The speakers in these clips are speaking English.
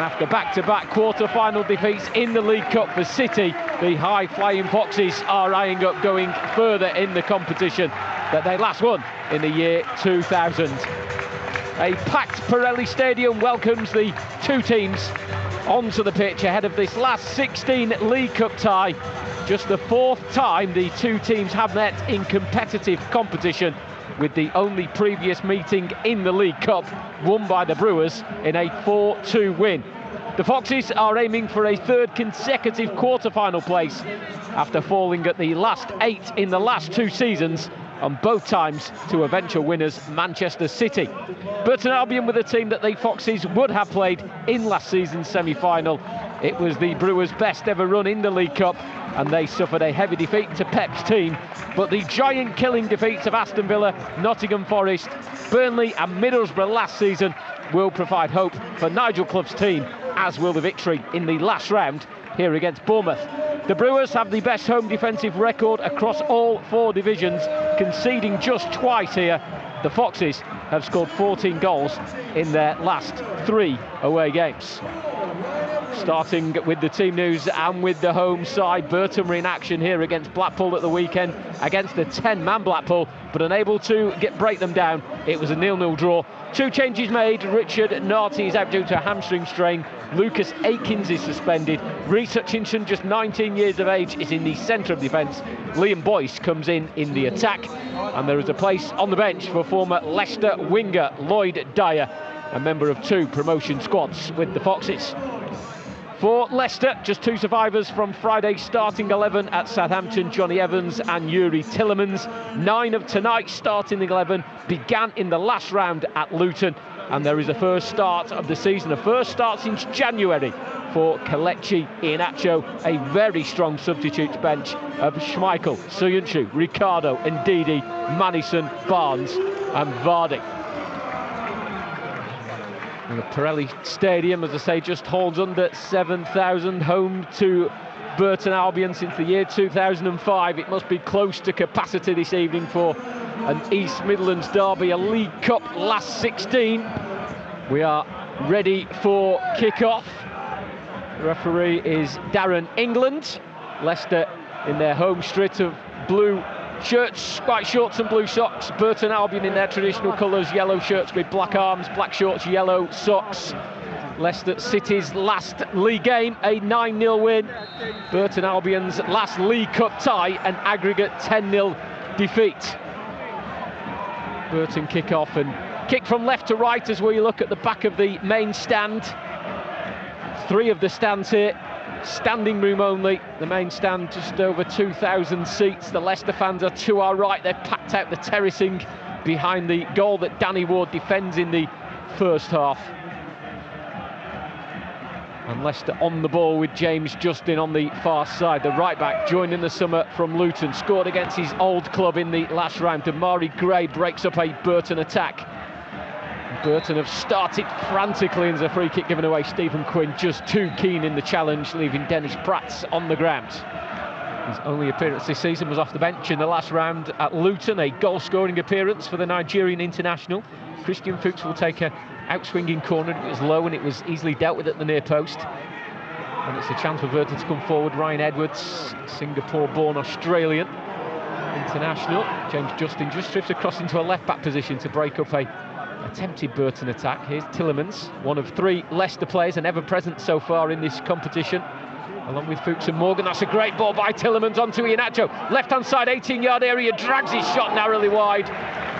after back-to-back quarter-final defeats in the League Cup for City, the high-flying Foxes are eyeing up going further in the competition that they last won in the year 2000. A packed Pirelli Stadium welcomes the two teams onto the pitch ahead of this last 16 League Cup tie. Just the fourth time the two teams have met in competitive competition, with the only previous meeting in the League Cup won by the Brewers in a 4-2 win. The Foxes are aiming for a third consecutive quarter-final place after falling at the last 8 in the last 2 seasons, and both times to eventual winners Manchester City. Burton Albion with a team that the Foxes would have played in last season's semi-final. It was the Brewers' best ever run in the League Cup, and they suffered a heavy defeat to Pep's team. But the giant-killing defeats of Aston Villa, Nottingham Forest, Burnley and Middlesbrough last season will provide hope for Nigel Clough's team, as will the victory in the last round here against Bournemouth. The Brewers have the best home defensive record across all 4 divisions, conceding just twice here. The Foxes have scored 14 goals in their last 3 away games. Starting with the team news and with the home side, Burton were in action here against Blackpool at the weekend, against the 10-man Blackpool, but unable to break them down. It was a 0-0 draw. 2 changes made. Richard Narty is out due to a hamstring strain. Lucas Akins is suspended. Reece Hutchinson, just 19 years of age, is in the centre of defence. Liam Boyce comes in the attack. And there is a place on the bench for former Leicester winger Lloyd Dyer, a member of 2 promotion squads with the Foxes. For Leicester, just 2 survivors from Friday's starting 11 at Southampton, Johnny Evans and Yuri Tillemans. 9 of tonight's starting 11 began in the last round at Luton, and there is a first start of the season, a first start since January for Kelechi Iheanacho, a very strong substitutes bench of Schmeichel, Soyuncu, Ricardo, Ndidi, Maddison, Barnes and Vardy. And the Pirelli Stadium, as I say, just holds under 7,000, home to Burton Albion since the year 2005. It must be close to capacity this evening for an East Midlands derby, a League Cup last 16. We are ready for kick-off. The referee is Darren England. Leicester in their home strip of blue shirts, white shorts and blue socks. Burton Albion in their traditional colours, yellow shirts with black arms, black shorts, yellow socks. Leicester City's last league game, a 9-0 win. Burton Albion's last League Cup tie, an aggregate 10-0 defeat. Burton kick off and kick from left to right as we look at the back of the main stand. 3 of the stands here, standing room only. The main stand just over 2,000 seats. The Leicester fans are to our right. They've packed out the terracing behind the goal that Danny Ward defends in the first half. And Leicester on the ball with James Justin on the far side. The right back joined in the summer from Luton, scored against his old club in the last round. Damari Gray breaks up a Burton attack. Burton have started frantically, and there's a free kick given away. Stephen Quinn just too keen in the challenge, leaving Dennis Pratt on the ground. His only appearance this season was off the bench in the last round at Luton, a goal-scoring appearance for the Nigerian international. Christian Fuchs will take a out-swinging corner. It was low and it was easily dealt with at the near post. And it's a chance for Burton to come forward. Ryan Edwards, Singapore-born Australian international. James Justin just drifts across into a left-back position to break up a attempted Burton attack. Here's Tillemans, one of 3 Leicester players and ever present so far in this competition, along with Fuchs and Morgan. That's a great ball by Tillemans onto Iheanacho. Left-hand side, 18-yard area, drags his shot narrowly wide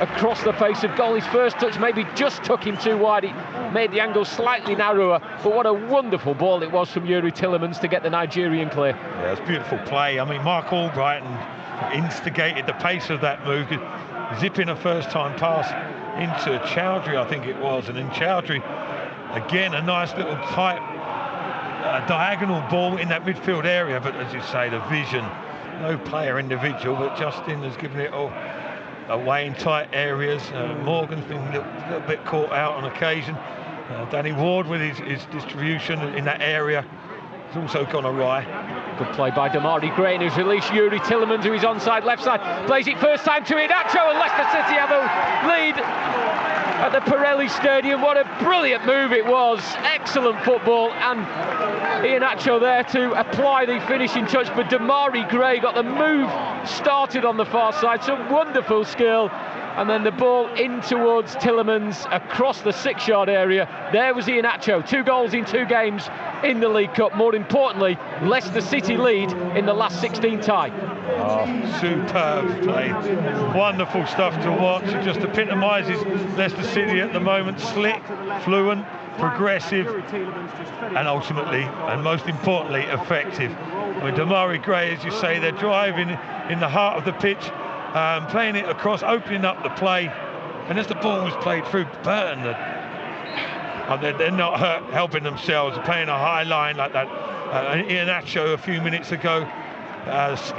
across the face of goal. His first touch maybe just took him too wide. It made the angle slightly narrower, but what a wonderful ball it was from Yuri Tillemans to get the Nigerian clear. Yeah, it was beautiful play. I mean, Mark Albrighton instigated the pace of that move, zipping a first-time pass into Chowdhury, I think it was, and then Chowdhury, again, a nice little tight diagonal ball in that midfield area, but as you say, the vision, no player individual, but Justin has given it all away in tight areas. Morgan's been a little bit caught out on occasion. Danny Ward with his distribution in that area has also gone awry. Good play by Damari Gray, who's released Yuri Tillemans, who is onside left side, plays it first time to Iheanacho, and Leicester City have a lead at the Pirelli Stadium. What a brilliant move it was. Excellent football, and Iheanacho there to apply the finishing touch, but Damari Gray got the move started on the far side. Some wonderful skill. And then the ball in towards Tielemans across the 6-yard area. There was Iheanacho, 2 goals in 2 games in the League Cup. More importantly, Leicester City lead in the last 16 tie. Oh, superb play. Wonderful stuff to watch. It just epitomises Leicester City at the moment. Slick, fluent, progressive, and ultimately, and most importantly, effective. I mean, Damari Gray, as you say, they're driving in the heart of the pitch. Playing it across, opening up the play, and as the ball was played through, Burton, they're not helping themselves, playing a high line like that. Iheanacho a few minutes ago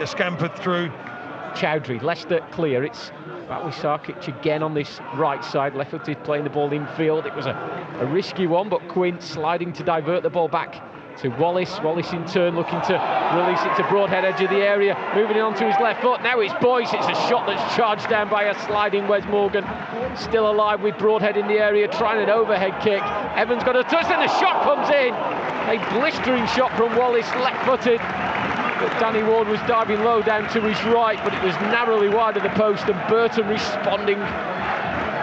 scampered through. Chowdhury, Leicester clear. It's Batley Sarkic again on this right side, left-footed, playing the ball infield. It was a risky one, but Quinn sliding to divert the ball back to Wallace. Wallace in turn looking to release it to Broadhead, edge of the area, moving it onto his left foot. Now it's Boyce. It's a shot that's charged down by a sliding Wes Morgan. Still alive with Broadhead in the area, trying an overhead kick. Evans got a touch, then the shot comes in. A blistering shot from Wallace, left-footed. But Danny Ward was diving low down to his right, but it was narrowly wide of the post, and Burton responding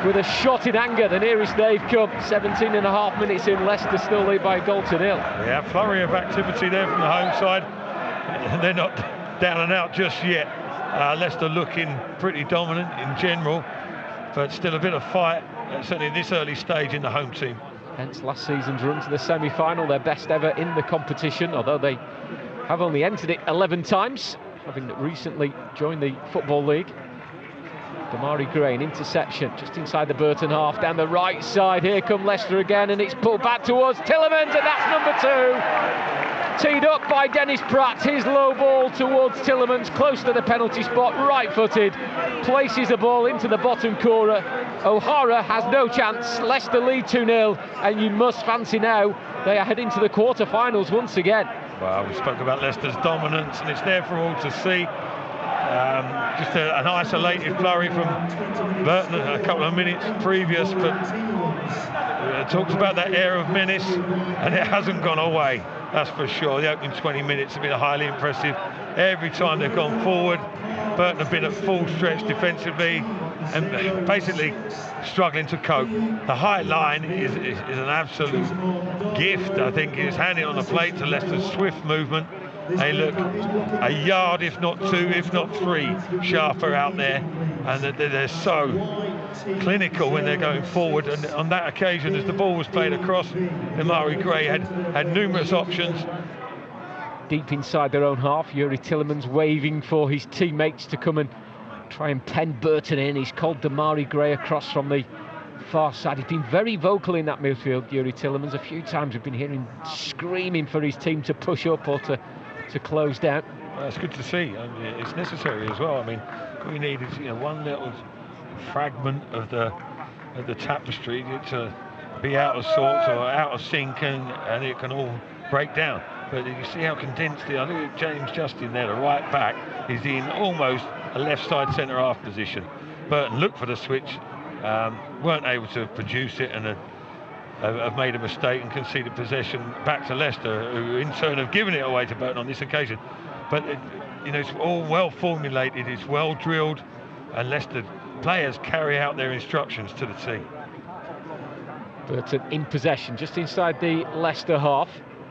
with a shot in anger, the nearest they've come. 17.5 minutes in, Leicester still lead by a goal to nil. Yeah, flurry of activity there from the home side. They're not down and out just yet. Leicester looking pretty dominant in general, but still a bit of fight, certainly in this early stage in the home team. Hence last season's run to the semi-final, their best ever in the competition, although they have only entered it 11 times, having recently joined the Football League. Damari Gray, an interception just inside the Burton half, down the right side. Here come Leicester again, and it's pulled back towards Tielemans, and that's number 2. Teed up by Dennis Pratt, his low ball towards Tielemans, close to the penalty spot, right-footed, places the ball into the bottom corner. O'Hara has no chance. Leicester lead 2-0, and you must fancy now they are heading to the quarter-finals once again. Well, we spoke about Leicester's dominance, and it's there for all to see. Just an isolated flurry from Burton a couple of minutes previous, but talks about that air of menace, and it hasn't gone away, that's for sure. The opening 20 minutes have been highly impressive. Every time they've gone forward, Burton have been at full stretch defensively and basically struggling to cope. The high line is an absolute gift. I think it's handing on the plate to Leicester's swift movement. They look a yard, if not 2, if not 3, sharper out there, and they're so clinical when they're going forward. And on that occasion, as the ball was played across, Damari Gray had numerous options. Deep inside their own half, Youri Tielemans waving for his teammates to come and try and pen Burton in. He's called Damari Gray across from the far side. He's been very vocal in that midfield, Youri Tielemans. A few times we've been hearing him screaming for his team to push up or to close down. Well, it's good to see. I mean, it's necessary as well. I mean, all we need is one little fragment of the tapestry to be out of sorts or out of sync, and it can all break down. But you see how condensed I think James Justin there, the right back, is in almost a left side centre half position. Burton looked for the switch, weren't able to produce it, and have made a mistake and conceded possession back to Leicester, who in turn have given it away to Burton on this occasion. But it's all well formulated, it's well drilled, and Leicester players carry out their instructions to the T. Burton in possession, just inside the Leicester half.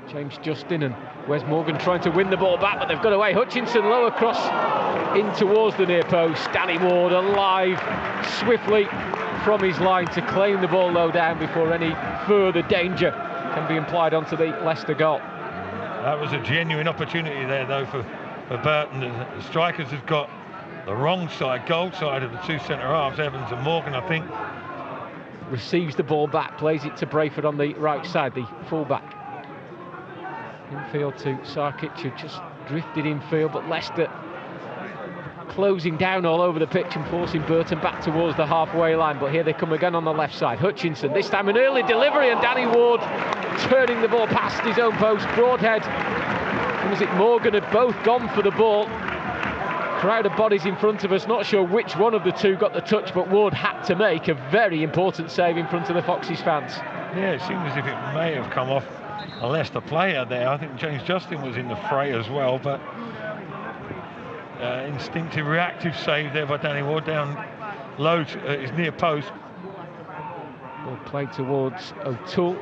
James Justin and Wes Morgan trying to win the ball back, but they've got away. Hutchinson lower cross in towards the near post. Danny Ward alive swiftly from his line to claim the ball low down before any further danger can be implied onto the Leicester goal. That was a genuine opportunity there, though, for Burton. The strikers have got the wrong side, goal side of the two centre-halves, Evans and Morgan, I think. Receives the ball back, plays it to Brayford on the right side, the full-back. Infield to Sarkic, who just drifted infield, but Leicester closing down all over the pitch and forcing Burton back towards the halfway line. But here they come again on the left side. Hutchinson, this time an early delivery, and Danny Ward turning the ball past his own post. Broadhead and was it Morgan had both gone for the ball. crowd of bodies in front of us. Not sure which one of the two got the touch, but Ward had to make a very important save in front of the Foxes fans. Yeah, it seemed as if it may have come off a Leicester player there. I think James Justin was in the fray as well, but instinctive reactive save there by Danny Ward down low to his near post. Ball played towards O'Toole,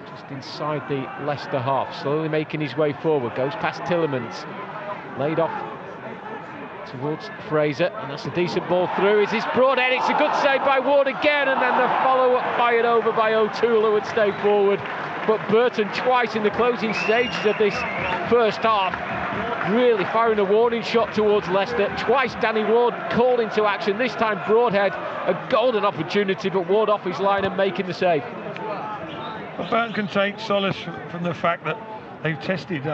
just inside the Leicester half, slowly making his way forward, goes past Tillemans, laid off towards Fraser, and that's a decent ball through. Is this Broadhead? It's a good save by Ward again, and then the follow-up fired over by O'Toole, who would stay forward. But Burton twice in the closing stages of this first half, really firing a warning shot towards Leicester. Twice Danny Ward called into action, this time Broadhead, a golden opportunity, but Ward off his line and making the save. Well, Burton can take solace from the fact that they've tested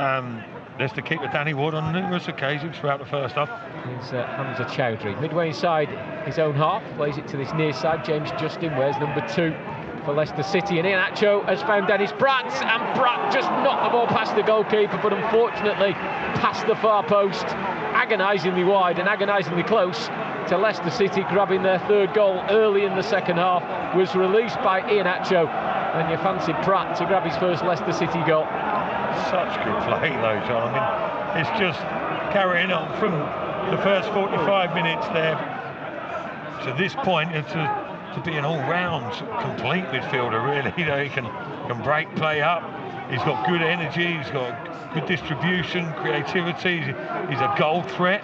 Leicester keeper Danny Ward on numerous occasions throughout the first half. Here's Hamza Chowdhury, midway inside his own half, plays it to this near side. James Justin wears number 2 for Leicester City, and Iheanacho has found Dennis Pratt, and Pratt just knocked the ball past the goalkeeper, but unfortunately past the far post, agonisingly wide and agonisingly close to Leicester City, grabbing their 3rd goal early in the second half. Was released by Iheanacho, and you fancied Pratt to grab his first Leicester City goal. Such good play though, John. I mean, it's just carrying on from the first 45 minutes there to this point, to be an all-round complete midfielder, really. You know, he can break play up, he's got good energy, he's got good distribution, creativity, he's a goal threat.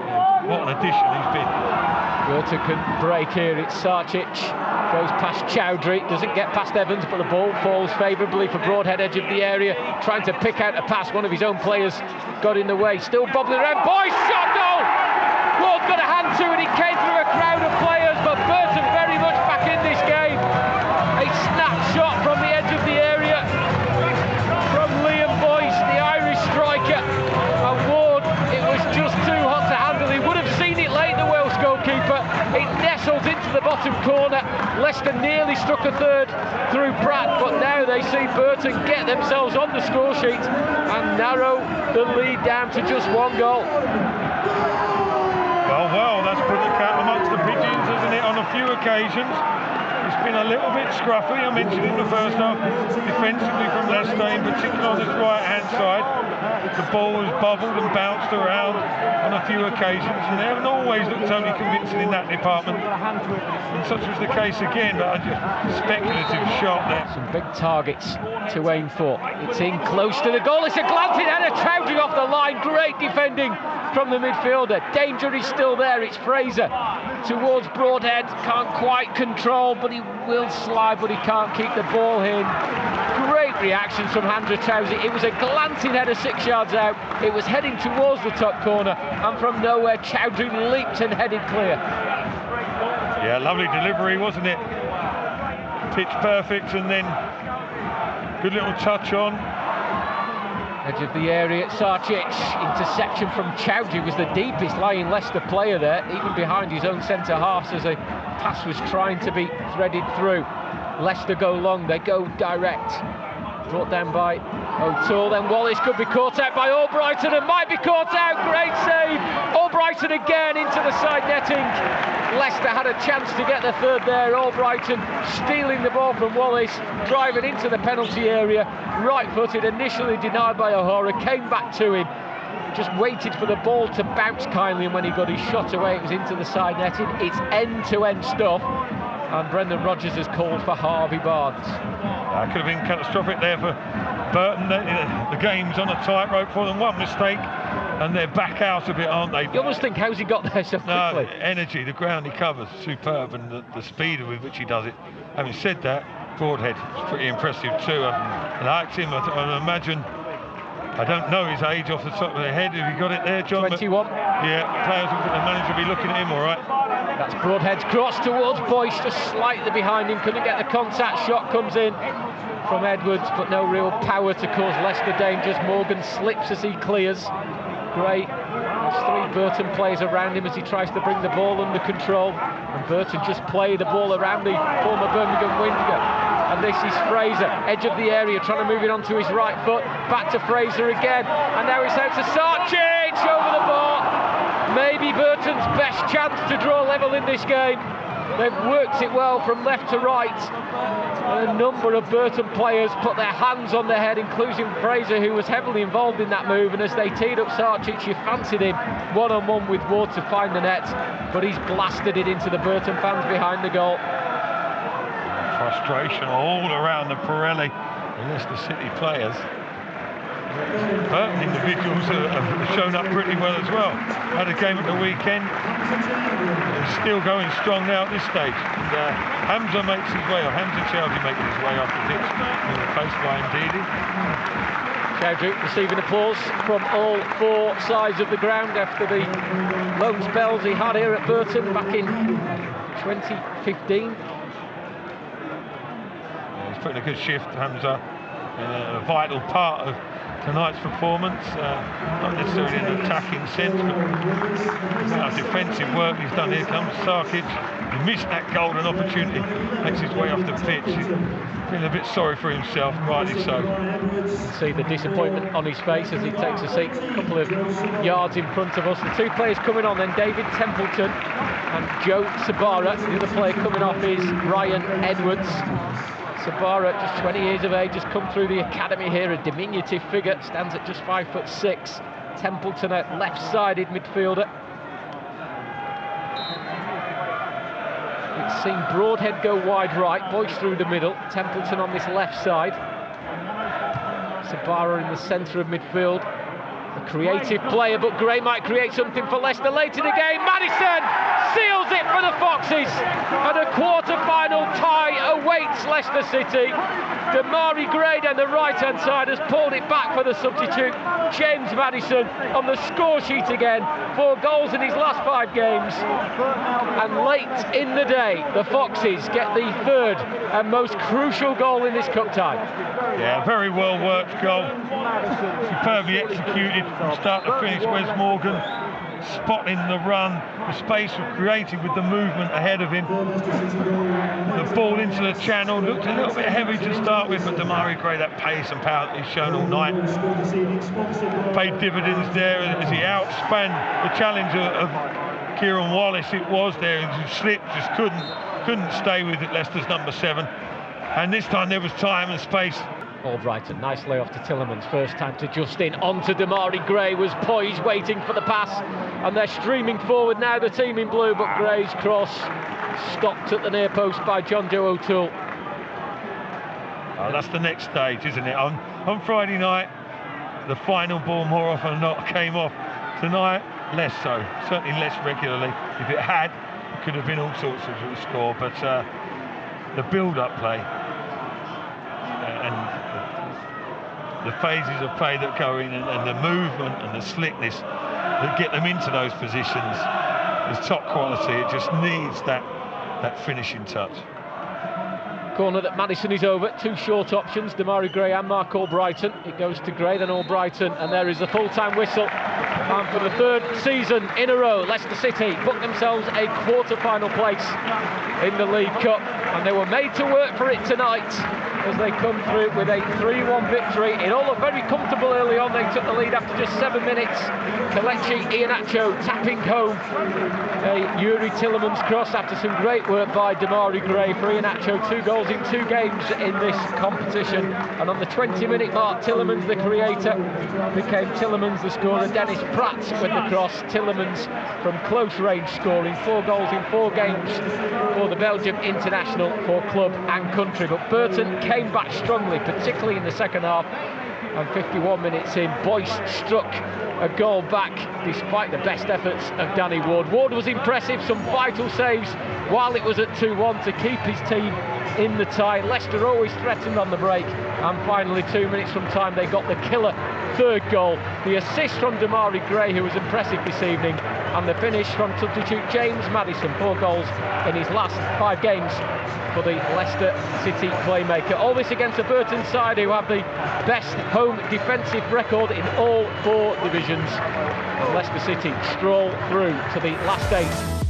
And what an addition he's been. Burton can break here. It's Sarcic, goes past Chowdhury, doesn't get past Evans, but the ball falls favourably for Broadhead, edge of the area, trying to pick out a pass. One of his own players got in the way, still bobbling around. Boyce, shot goal! Ward got a hand to it, it came through a crowd of players, but Burton very much back in this game. A snapshot from the edge of the area from Liam Boyce, the Irish striker. And Ward, it was just too hot to handle. He would have seen it late, the Welsh goalkeeper. It nestled into the bottom corner. Leicester nearly struck a 3rd through Pratt, but now they see Burton get themselves on the score sheet and narrow the lead down to just 1 goal. Well, that's put the cat amongst the pigeons, isn't it, on a few occasions. It's been a little bit scruffy, I mentioned in the first half, defensively from Leicester, in particular on this right-hand side. The ball was bubbled and bounced around on a few occasions, and they haven't always looked totally convincing in that department. And such was the case again, but a speculative shot there. Some big targets to aim for. It's in close to the goal. It's a glancing header, Chowdhury off the line. Great defending from the midfielder. Danger is still there. It's Fraser towards Broadhead. Can't quite control, but he will slide, but he can't keep the ball in. Great reaction from Hamza Chowdhury. It was a glancing header 6 yards out. It was heading towards the top corner, and from nowhere Chowdhury leaped and headed clear. Yeah, lovely delivery, wasn't it? Pitch perfect, and then good little touch on. Edge of the area, Sarcic, interception from Chowdhury, was the deepest lying Leicester player there, even behind his own centre-halves as a pass was trying to be threaded through. Leicester go long, they go direct. Brought down by O'Toole, then Wallace could be caught out by Albrighton and might be caught out. Great save! Albrighton again into the side netting. Leicester had a chance to get the 3rd there. Albrighton stealing the ball from Wallace, driving into the penalty area. Right-footed, initially denied by O'Hara, came back to him. Just waited for the ball to bounce kindly, and when he got his shot away, it was into the side netting. It's end-to-end stuff. And Brendan Rodgers has called for Harvey Barnes. That could have been catastrophic there for Burton. The game's on a tightrope for them. One mistake and they're back out of it, aren't they? You almost think, how's he got there so quickly? No, energy, the ground he covers, superb, and the speed with which he does it. Having said that, Broadhead is pretty impressive too. I liked him. I imagine, I don't know his age off the top of their head. Have you got it there, John? 21. Yeah, players, the manager will be looking at him, all right. That's Broadhead's cross towards Boyce, just slightly behind him. Couldn't get the contact. Shot comes in from Edwards, but no real power to cause Leicester dangers. Morgan slips as he clears. Gray has 3 Burton players around him as he tries to bring the ball under control. And Burton just play the ball around the former Birmingham winger. and this is Fraser, edge of the area, trying to move it onto his right foot, back to Fraser again, and now it's out to Sarcic over the bar. Maybe Burton's best chance to draw level in this game. They've worked it well from left to right. A number of Burton players put their hands on their head, including Fraser, who was heavily involved in that move, and as they teed up Sarcic, you fancied him one-on-one with Ward to find the net, but he's blasted it into the Burton fans behind the goal. Frustration all around the Pirelli, the Leicester City players. Burton individuals have shown up pretty well as well. Had a game at the weekend, and still going strong now at this stage. And Hamza makes his way, or Hamza Chowdhury making his way off the pitch, replaced by Ndidi. Chowdhury receiving applause from all four sides of the ground after the loan spells he had here at Burton back in 2015. He's putting a good shift, Hamza, a vital part of tonight's performance, not necessarily in an attacking sense, but our defensive work he's done. Here comes Sarcic. He missed that golden opportunity, makes his way off the pitch. He's feeling a bit sorry for himself, rightly so. You can see the disappointment on his face as he takes a seat a couple of yards in front of us. The two players coming on then, David Templeton and Joe Sabara. The other player coming off is Ryan Edwards. Sabara, just 20 years of age, has come through the academy here, a diminutive figure, stands at just 5'6". Templeton, a left-sided midfielder. We've seen Broadhead go wide right, Boyce through the middle, Templeton on this left side. Sabara in the centre of midfield. A creative player, but Gray might create something for Leicester late in the game. Maddison seals it for the Foxes, and a quarter-final tie awaits Leicester City. Damari Gray on the right-hand side has pulled it back for the substitute, James Maddison, on the score sheet again. 4 goals in his last 5 games. And late in the day, the Foxes get the third and most crucial goal in this cup tie. Yeah, very well worked goal. Superbly executed from start to finish. Wes Morgan spotting the run, the space was created with the movement ahead of him. The ball into the channel looked a little bit heavy to start with, but Damari Gray, that pace and power that he's shown all night, paid dividends there as he outspan the challenge of Kieran Wallace. It was there, and he slipped, just couldn't stay with it, Leicester's number 7. And this time there was time and space. Albrighton, nice layoff to Tillemans, first time to Justin, onto Damari Gray, was poised, waiting for the pass, and they're streaming forward now, the team in blue, but Gray's cross stopped at the near post by John Joe O'Toole. Oh, that's the next stage, isn't it? On Friday night, the final ball more often than not came off. Tonight, less so, certainly less regularly. If it had, it could have been all sorts of the score, but the build-up play and the phases of play that go in, and the movement and the slickness that get them into those positions is top quality. It just needs that finishing touch. Corner that Maddison is over, 2 short options, Damari Gray and Mark Albrighton. It goes to Gray, then Albrighton, and there is the full-time whistle. And for the 3rd season in a row, Leicester City booked themselves a quarter-final place in the League Cup, and they were made to work for it tonight as they come through with a 3-1 victory. It all looked very comfortable early on. They took the lead after just 7 minutes. Kelechi Iheanacho tapping home a Yuri Tillemans cross after some great work by Damari Gray for Iheanacho. 2 goals in 2 games in this competition. And on the 20-minute mark, Tillemans, the creator, became Tillemans the scorer. Dennis Pratt with the cross. Tillemans from close range scoring 4 goals in 4 games for the Belgium international for club and country. But Burton came back strongly, particularly in the second half, and 51 minutes in, Boyce struck a goal back despite the best efforts of Danny Ward. Ward was impressive, some vital saves while it was at 2-1 to keep his team in the tie. Leicester always threatened on the break, and finally 2 minutes from time they got the killer 3rd goal. The assist from Damari Gray, who was impressive this evening, and the finish from substitute James Maddison, 4 goals in his last 5 games for the Leicester City playmaker. All this against a Burton side who have the best home defensive record in all 4 divisions. And Leicester City stroll through to the last 8